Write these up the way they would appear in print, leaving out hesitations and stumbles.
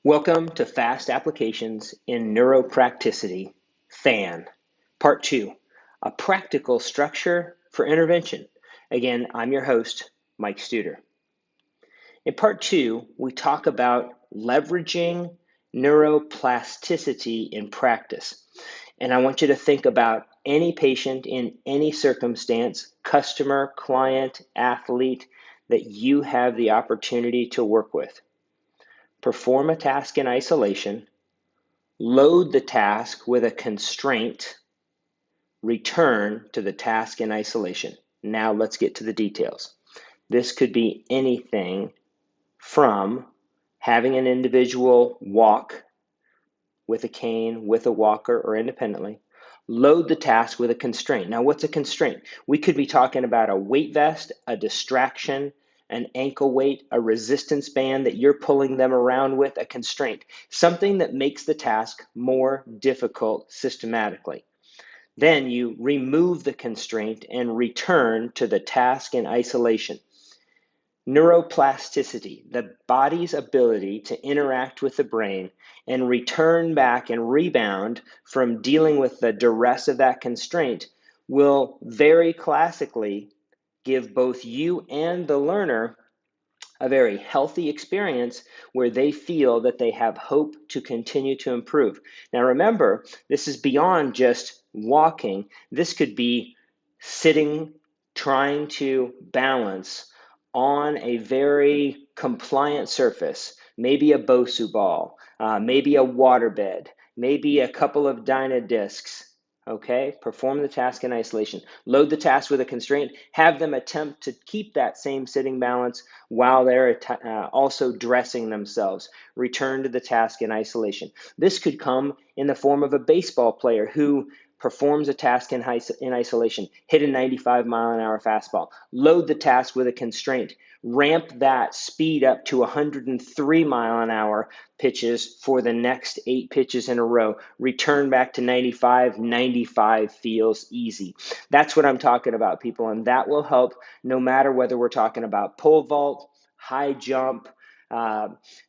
Welcome to Fast Applications in Neuropracticity, FAN, Part 2, a practical structure for intervention. Again, I'm your host, Mike Studer. In Part 2, we talk about leveraging neuroplasticity in practice. And I want you to think about any patient in any circumstance, customer, client, athlete, that you have the opportunity to work with. Perform a task in isolation, load the task with a constraint, return to the task in isolation. Now let's get to the details. This could be anything from having an individual walk with a cane, with a walker, or independently. Load the task with a constraint. Now, what's a constraint? We could be talking about a weight vest, a distraction, an ankle weight, a resistance band that you're pulling them around with, a constraint, something that makes the task more difficult systematically. Then you remove the constraint and return to the task in isolation. Neuroplasticity, the body's ability to interact with the brain and return back and rebound from dealing with the duress of that constraint, will very classically give both you and the learner a very healthy experience where they feel that they have hope to continue to improve. Now remember, this is beyond just walking. This could be sitting, trying to balance on a very compliant surface, maybe a Bosu ball, maybe a waterbed, maybe a couple of Dyna discs. Okay, perform the task in isolation. Load the task with a constraint. Have them attempt to keep that same sitting balance while they're also dressing themselves. Return to the task in isolation. This could come in the form of a baseball player who performs a task in isolation, hit a 95-mile-an-hour fastball, load the task with a constraint, ramp that speed up to 103-mile-an-hour pitches for the next 8 pitches in a row, return back to 95, 95 feels easy. That's what I'm talking about, people, and that will help no matter whether we're talking about pole vault, high jump,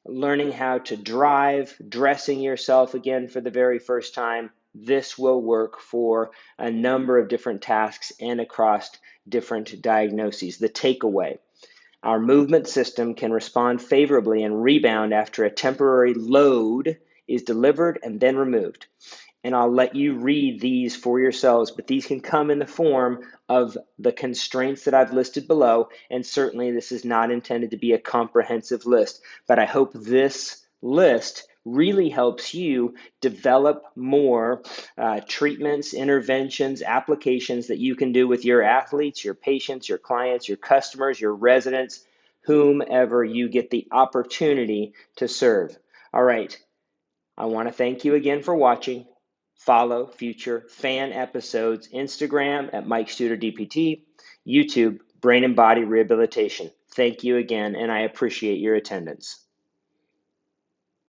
learning how to drive, dressing yourself again for the very first time. This will work for a number of different tasks and across different diagnoses. The takeaway: our movement system can respond favorably and rebound after a temporary load is delivered and then removed. And I'll let you read these for yourselves, but these can come in the form of the constraints that I've listed below, and certainly this is not intended to be a comprehensive list, but I hope this list really helps you develop more treatments, interventions, applications that you can do with your athletes, your patients, your clients, your customers, your residents, whomever you get the opportunity to serve. All right, I want to thank you again for watching. Follow future fan episodes, Instagram at Mike Studer DPT, YouTube, Brain and Body Rehabilitation. Thank you again, and I appreciate your attendance.